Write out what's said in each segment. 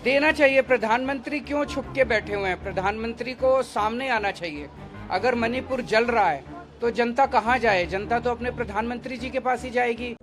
देना चाहिए। प्रधानमंत्री क्यों छुप के बैठे हुए हैं? प्रधानमंत्री को सामने आना चाहिए। अगर मणिपुर जल रहा है तो जनता कहाँ जाए? जनता तो अपने प्रधानमंत्री जी के पास ही जाएगी।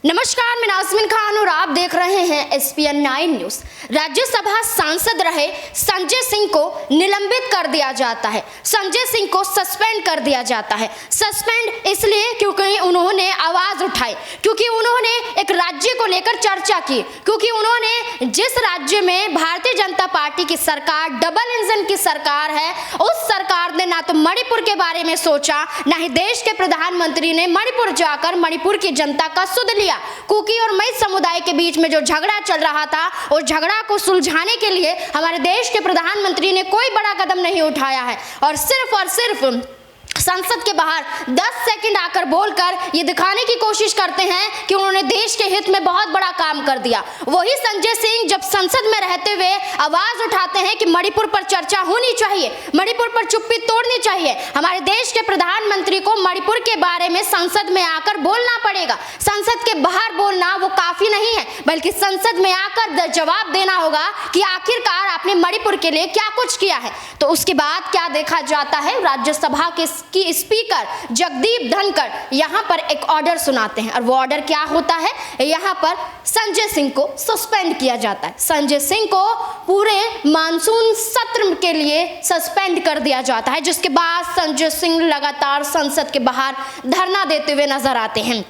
नमस्कार, मैं नाज़मीन खान और आप देख रहे हैं SPN 9 न्यूज। राज्यसभा सांसद रहे संजय सिंह को निलंबित कर दिया जाता है। संजय सिंह को सस्पेंड कर दिया जाता है। सस्पेंड इसलिए क्योंकि उन्होंने आवाज उठाई, क्योंकि उन्होंने एक राज्य को लेकर चर्चा की, क्योंकि उन्होंने जिस राज्य में भारतीय जनता पार्टी की सरकार, डबल इंजन की सरकार है, उस सरकार ने ना तो मणिपुर के बारे में सोचा, ना ही देश के प्रधानमंत्री ने मणिपुर जाकर मणिपुर की जनता का सुध लिया। कुकी और मई समुदाय के बीच में जो झगड़ा चल रहा था, उस झगड़ा को सुलझाने के लिए हमारे देश के प्रधानमंत्री ने कोई बड़ा कदम नहीं उठाया है और सिर्फ संसद के बाहर 10 सेकंड आकर बोलकर ये दिखाने की कोशिश करते हैं कि उन्होंने देश के हित में बहुत बड़ा काम कर दिया। वही संजय सिंह जब संसद में रहते हुए आवाज उठाते हैं कि मणिपुर पर चर्चा होनी चाहिए, मणिपुर पर चुप्पी तोड़नी चाहिए, हमारे देश के प्रधानमंत्री को मणिपुर के बारे में संसद में आकर बोलना पड़ेगा। संसद के बाहर बोलना वो काफी नहीं है, बल्कि संसद में आकर जवाब देना होगा कि आखिरकार आपने मणिपुर के लिए क्या कुछ किया है। तो उसके बाद क्या देखा जाता है, राज्यसभा की स्पीकर जगदीप धनखड़ यहाँ पर एक ऑर्डर सुनाते हैं और वो ऑर्डर क्या होता है, यहाँ पर संजय सिंह को सस्पेंड किया जाता है। संजय सिंह को पूरे मानसून सत्र के लिए सस्पेंड कर दिया जाता है, जिसके बाद संजय सिंह लगातार संसद के बाहर धरना देते हुए नजर आते हैं।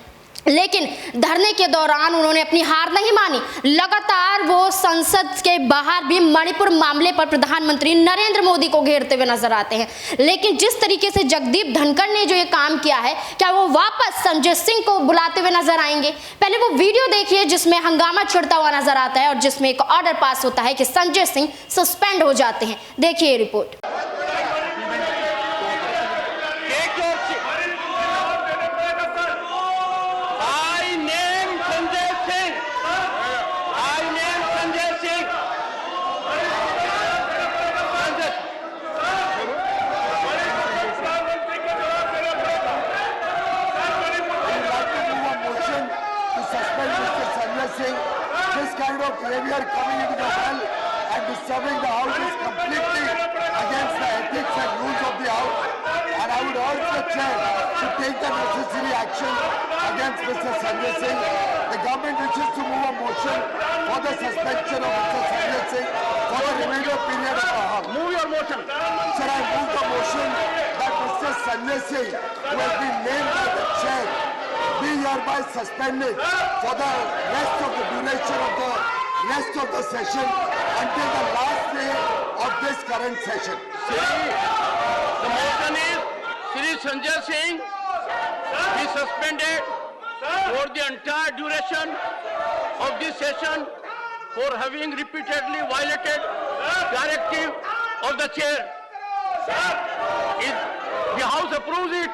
लेकिन धरने के दौरान उन्होंने अपनी हार नहीं मानी, लगातार वो संसद के बाहर भी मणिपुर मामले पर प्रधानमंत्री नरेंद्र मोदी को घेरते हुए नजर आते हैं। लेकिन जिस तरीके से जगदीप धनखड़ ने जो ये काम किया है, क्या वो वापस संजय सिंह को बुलाते हुए नजर आएंगे? पहले वो वीडियो देखिए जिसमें हंगामा छिड़ता हुआ नजर आता है और जिसमें एक ऑर्डर पास होता है कि संजय सिंह सस्पेंड हो जाते हैं। देखिए ये report. This kind of behavior coming into the hall and disturbing the house is completely against the ethics and rules of the house, and I would urge the chair to take the necessary action against Mr. Sanjay Singh. The government wishes to move a motion for the suspension of Mr. Sanjay Singh for the remainder period of the house. Move your motion. Sir, I move the motion that Mr. Sanjay Singh, who has been named by the chair, be hereby suspended for the rest of the duration of the rest of the session until the last day of this current session. The motion is Shri Sanjay Singh be suspended for the entire duration of this session for having repeatedly violated directive of the chair. If the House approves it,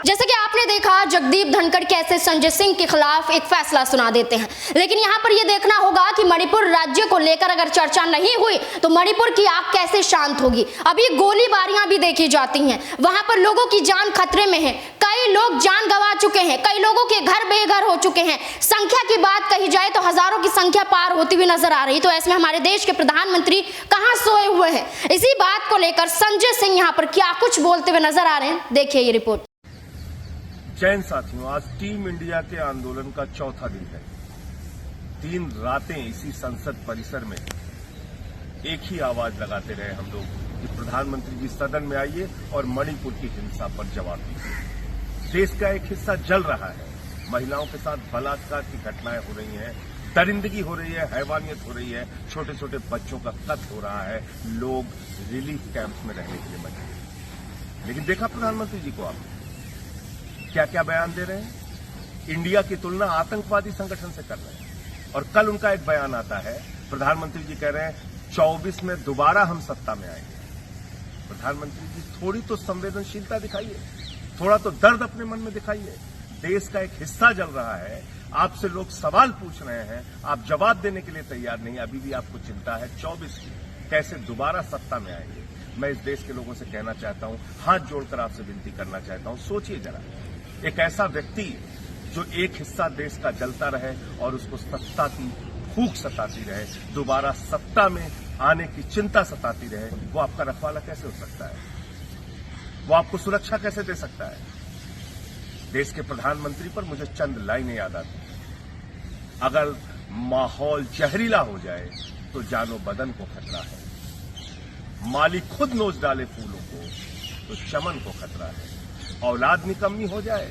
जैसे कि आपने देखा जगदीप धनखड़ कैसे संजय सिंह के खिलाफ एक फैसला सुना देते हैं। लेकिन यहाँ पर यह देखना होगा कि मणिपुर राज्य को लेकर अगर चर्चा नहीं हुई तो मणिपुर की आग कैसे शांत होगी। अभी गोलीबारियां भी देखी जाती हैं, वहां पर लोगों की जान खतरे में है, कई लोग जान गंवा चुके हैं, कई लोगों के घर बेघर हो चुके हैं। संख्या की बात कही जाए तो हजारों की संख्या पार होती हुई नजर आ रही। तो ऐसे में हमारे देश के प्रधानमंत्री कहां सोए हुए हैं? इसी बात को लेकर संजय सिंह यहाँ पर क्या कुछ बोलते हुए नजर आ रहे हैं, देखिए ये रिपोर्ट। जैन साथियों, आज टीम इंडिया के आंदोलन का चौथा दिन है। 3 रातें इसी संसद परिसर में एक ही आवाज लगाते रहे हम लोग कि प्रधानमंत्री जी सदन में आइए और मणिपुर की हिंसा पर जवाब दीजिए। देश का एक हिस्सा जल रहा है, महिलाओं के साथ बलात्कार की घटनाएं हो रही हैं, दरिंदगी हो रही है, हैवानियत हो रही है, छोटे छोटे बच्चों का कत्ल हो रहा है, लोग रिलीफ कैंप्स में रहने के लिए मजबूर। लेकिन देखा प्रधानमंत्री जी को आपने क्या क्या बयान दे रहे हैं? इंडिया की तुलना आतंकवादी संगठन से कर रहे हैं। और कल उनका एक बयान आता है, प्रधानमंत्री जी कह रहे हैं 24 में दोबारा हम सत्ता में आएंगे। प्रधानमंत्री जी, थोड़ी तो संवेदनशीलता दिखाइए, थोड़ा तो दर्द अपने मन में दिखाइए। देश का एक हिस्सा जल रहा है, आपसे लोग सवाल पूछ रहे हैं, आप जवाब देने के लिए तैयार नहीं। अभी भी आपको चिंता है 24 की, कैसे दोबारा सत्ता में आएंगे। मैं इस देश के लोगों से कहना चाहता हूं, हाथ जोड़कर आपसे विनती करना चाहता हूं, सोचिए जरा, एक ऐसा व्यक्ति जो एक हिस्सा देश का जलता रहे और उसको सत्ता की भूख सताती रहे, दोबारा सत्ता में आने की चिंता सताती रहे, वो आपका रखवाला कैसे हो सकता है? वो आपको सुरक्षा कैसे दे सकता है? देश के प्रधानमंत्री पर मुझे चंद लाइनें याद आती हैं। अगर माहौल जहरीला हो जाए तो जानो बदन को खतरा है। माली खुद नोच डाले फूलों को तो चमन को खतरा है। औलाद निकम्मी हो जाए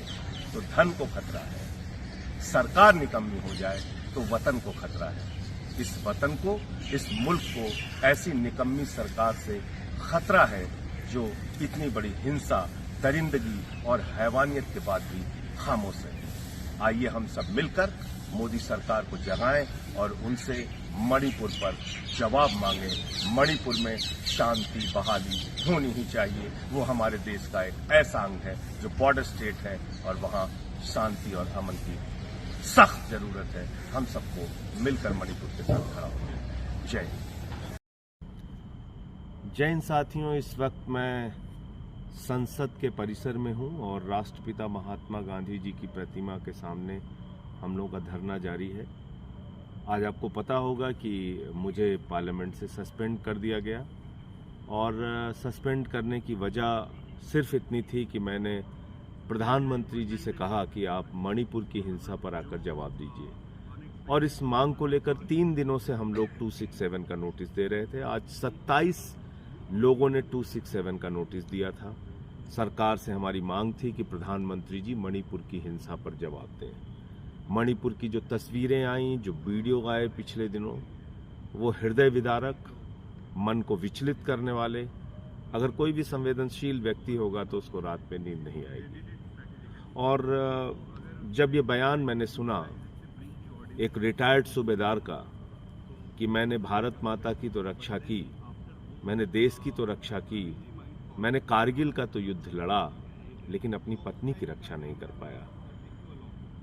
तो धन को खतरा है। सरकार निकम्मी हो जाए तो वतन को खतरा है। इस वतन को, इस मुल्क को ऐसी निकम्मी सरकार से खतरा है जो इतनी बड़ी हिंसा, दरिंदगी और हैवानियत के बाद भी खामोश है। आइए हम सब मिलकर मोदी सरकार को जगाएं और उनसे मणिपुर पर जवाब मांगे। मणिपुर में शांति बहाली होनी ही चाहिए। वो हमारे देश का एक ऐसा अंग है जो बॉर्डर स्टेट है और वहां शांति और अमन की सख्त जरूरत है। हम सबको मिलकर मणिपुर के साथ खड़ा होना। जय हिंद। जय हिंद साथियों, इस वक्त मैं संसद के परिसर में हूं और राष्ट्रपिता महात्मा गांधी जी की प्रतिमा के सामने हम लोगों का धरना जारी है। आज आपको पता होगा कि मुझे पार्लियामेंट से सस्पेंड कर दिया गया और सस्पेंड करने की वजह सिर्फ इतनी थी कि मैंने प्रधानमंत्री जी से कहा कि आप मणिपुर की हिंसा पर आकर जवाब दीजिए। और इस मांग को लेकर 3 दिनों से हम लोग 267 का नोटिस दे रहे थे। आज 27 लोगों ने 267 का नोटिस दिया था। सरकार से हमारी मांग थी कि प्रधानमंत्री जी मणिपुर की हिंसा पर जवाब दें। मणिपुर की जो तस्वीरें आई, जो वीडियो आए पिछले दिनों, वो हृदय विदारक, मन को विचलित करने वाले। अगर कोई भी संवेदनशील व्यक्ति होगा तो उसको रात में नींद नहीं आएगी। और जब ये बयान मैंने सुना एक रिटायर्ड सूबेदार का कि मैंने भारत माता की तो रक्षा की, मैंने देश की तो रक्षा की, मैंने कारगिल का तो युद्ध लड़ा, लेकिन अपनी पत्नी की रक्षा नहीं कर पाया।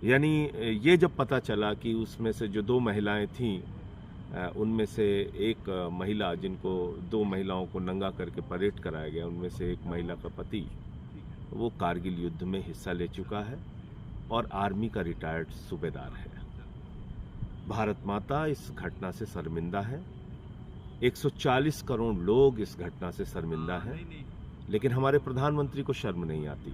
यानी ये जब पता चला कि उसमें से जो 2 महिलाएं थीं, उनमें से एक महिला, जिनको 2 महिलाओं को नंगा करके परेड कराया गया, उनमें से एक महिला का पति वो कारगिल युद्ध में हिस्सा ले चुका है और आर्मी का रिटायर्ड सूबेदार है। भारत माता इस घटना से शर्मिंदा है। 140 करोड़ लोग इस घटना से शर्मिंदा हैं, लेकिन हमारे प्रधानमंत्री को शर्म नहीं आती।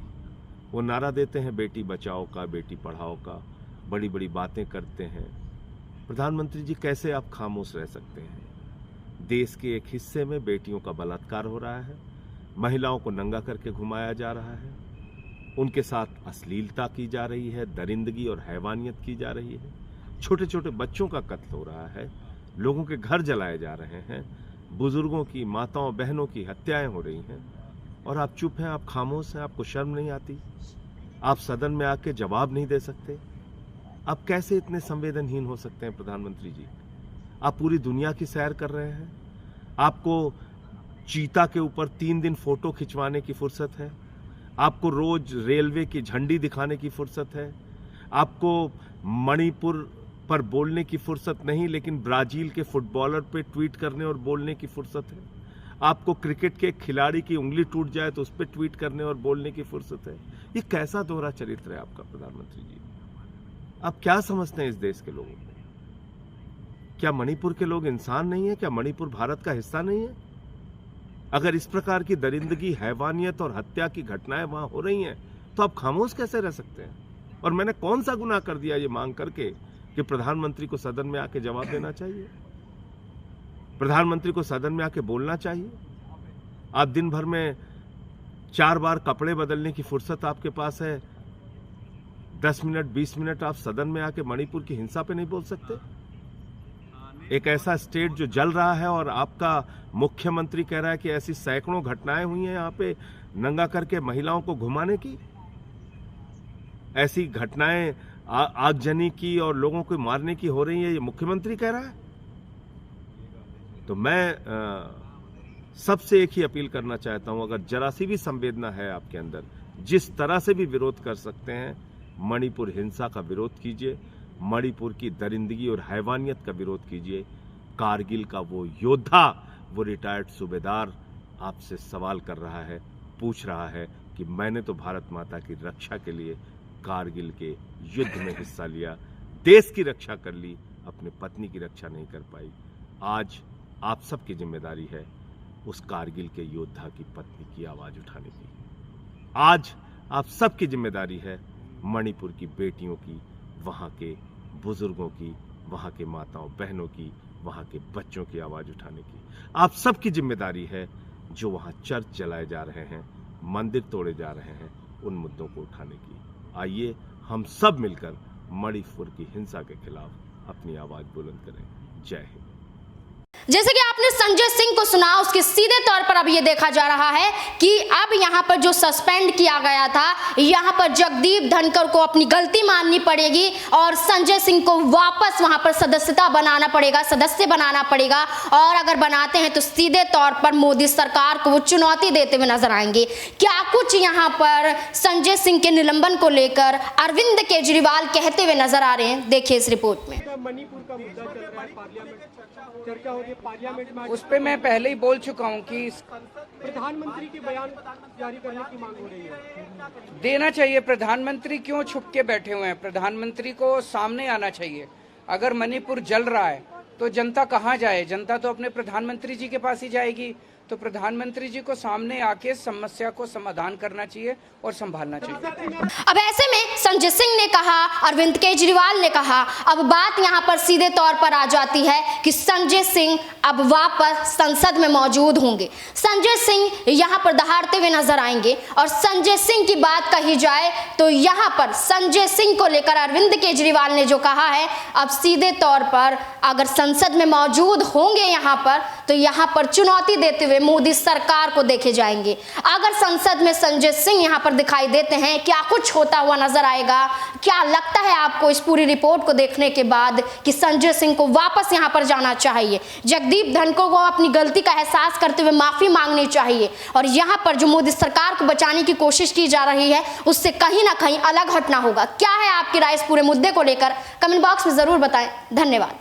वो नारा देते हैं बेटी बचाओ का, बेटी पढ़ाओ का, बड़ी बड़ी बातें करते हैं। प्रधानमंत्री जी, कैसे आप खामोश रह सकते हैं? देश के एक हिस्से में बेटियों का बलात्कार हो रहा है, महिलाओं को नंगा करके घुमाया जा रहा है, उनके साथ अश्लीलता की जा रही है, दरिंदगी और हैवानियत की जा रही है, छोटे छोटे बच्चों का कत्ल हो रहा है, लोगों के घर जलाए जा रहे हैं, बुजुर्गों की, माताओं बहनों की हत्याएं हो रही हैं, और आप चुप हैं, आप खामोश हैं, आपको शर्म नहीं आती? आप सदन में आके जवाब नहीं दे सकते? आप कैसे इतने संवेदनहीन हो सकते हैं प्रधानमंत्री जी? आप पूरी दुनिया की सैर कर रहे हैं, आपको चीता के ऊपर 3 दिन फोटो खिंचवाने की फुर्सत है, आपको रोज रेलवे की झंडी दिखाने की फुर्सत है, आपको मणिपुर पर बोलने की फुर्सत नहीं, लेकिन ब्राजील के फुटबॉलर पे ट्वीट करने और बोलने की फुर्सत है, आपको क्रिकेट के खिलाड़ी की उंगली टूट जाए तो उस पर ट्वीट करने और बोलने की फुर्सत है। ये कैसा दोहरा चरित्र है आपका प्रधानमंत्री जी? आप क्या समझते हैं इस देश के लोगों को? क्या मणिपुर के लोग इंसान नहीं है? क्या मणिपुर भारत का हिस्सा नहीं है? अगर इस प्रकार की दरिंदगी, हैवानियत और हत्या की घटनाएं वहां हो रही हैं, तो आप खामोश कैसे रह सकते हैं? और मैंने कौन सा गुनाह कर दिया ये मांग करके कि प्रधानमंत्री को सदन में आके जवाब देना चाहिए, प्रधानमंत्री को सदन में आके बोलना चाहिए? आप दिन भर में 4 बार कपड़े बदलने की फुर्सत आपके पास है, 10 मिनट 20 मिनट आप सदन में आके मणिपुर की हिंसा पे नहीं बोल सकते? एक ऐसा स्टेट जो जल रहा है और आपका मुख्यमंत्री कह रहा है कि ऐसी सैकड़ों घटनाएं हुई हैं यहाँ पे नंगा करके महिलाओं को घुमाने की, ऐसी घटनाएं आगजनी की और लोगों को मारने की हो रही है, ये मुख्यमंत्री कह रहा है। तो मैं सबसे एक ही अपील करना चाहता हूं, अगर जरा सी भी संवेदना है आपके अंदर, जिस तरह से भी विरोध कर सकते हैं, मणिपुर हिंसा का विरोध कीजिए, मणिपुर की दरिंदगी और हैवानियत का विरोध कीजिए। कारगिल का वो योद्धा, वो रिटायर्ड सूबेदार आपसे सवाल कर रहा है, पूछ रहा है कि मैंने तो भारत माता की रक्षा के लिए कारगिल के युद्ध में हिस्सा लिया, देश की रक्षा कर ली, अपने पत्नी की रक्षा नहीं कर पाई। आज आप सबकी जिम्मेदारी है उस कारगिल के योद्धा की पत्नी की आवाज उठाने की। आज आप सबकी जिम्मेदारी है मणिपुर की बेटियों की, वहां के बुजुर्गों की, वहां के माताओं बहनों की, वहां के बच्चों की आवाज उठाने की। आप सबकी जिम्मेदारी है जो वहां चर्च जलाए जा रहे हैं, मंदिर तोड़े जा रहे हैं, उन मुद्दों को उठाने की। आइए हम सब मिलकर मणिपुर की हिंसा के खिलाफ अपनी आवाज बुलंद करें। जय हिंद। जैसे कि आपने संजय सिंह को सुना, उसके सीधे तौर पर अब ये देखा जा रहा है कि अब यहाँ पर जो सस्पेंड किया गया था, यहाँ पर जगदीप धनखड़ को अपनी गलती माननी पड़ेगी और संजय सिंह को वापस वहाँ पर सदस्य बनाना पड़ेगा। और अगर बनाते हैं तो सीधे तौर पर मोदी सरकार को वो चुनौती देते हुए नजर आएंगे। क्या कुछ यहाँ पर संजय सिंह के निलंबन को लेकर अरविंद केजरीवाल कहते हुए नजर आ रहे हैं, देखिए इस रिपोर्ट में। मणिपुर का मुद्दा चल रहा है, पार्लियामेंट चर्चा हो रही है, पार्लियामेंट में उस पे मैं पहले ही बोल चुका हूँ कि प्रधानमंत्री की बयान जारी करने की मांग हो रही है। देना चाहिए। प्रधानमंत्री क्यों छुप के बैठे हुए हैं? प्रधानमंत्री को सामने आना चाहिए। अगर मणिपुर जल रहा है तो जनता कहाँ जाए? जनता तो अपने प्रधानमंत्री जी के पास ही जाएगी। तो प्रधानमंत्री जी को सामने आके समस्या को समाधान करना चाहिए और संभालना चाहिए। अब ऐसे में संजय सिंह ने कहा, अरविंद केजरीवाल ने कहा, अब बात यहां पर सीधे तौर पर आ जाती है कि संजय सिंह अब वापस संसद में मौजूद होंगे। संजय सिंह यहां पर दहाड़ते हुए नजर आएंगे। और संजय सिंह की बात कही जाए तो यहां पर संजय सिंह को लेकर अरविंद केजरीवाल ने जो कहा है, अब सीधे तौर पर अगर संसद में मौजूद होंगे यहां पर, तो यहां पर चुनौती देते हुए मोदी सरकार को देखे जाएंगे। अगर संसद में संजय सिंह यहां पर दिखाई देते हैं, क्या कुछ होता हुआ नजर आएगा? क्या लगता है आपको इस पूरी रिपोर्ट को देखने के बाद कि संजय सिंह को वापस यहां पर जाना चाहिए, जगदीप धनखड़ को अपनी गलती का एहसास करते हुए माफी मांगनी चाहिए, और यहां पर जो मोदी सरकार को बचाने की कोशिश की जा रही है उससे कहीं ना कहीं अलग हटना होगा? क्या है आपकी राय इस पूरे मुद्दे को लेकर? कमेंट बॉक्स में जरूर बताएं। धन्यवाद।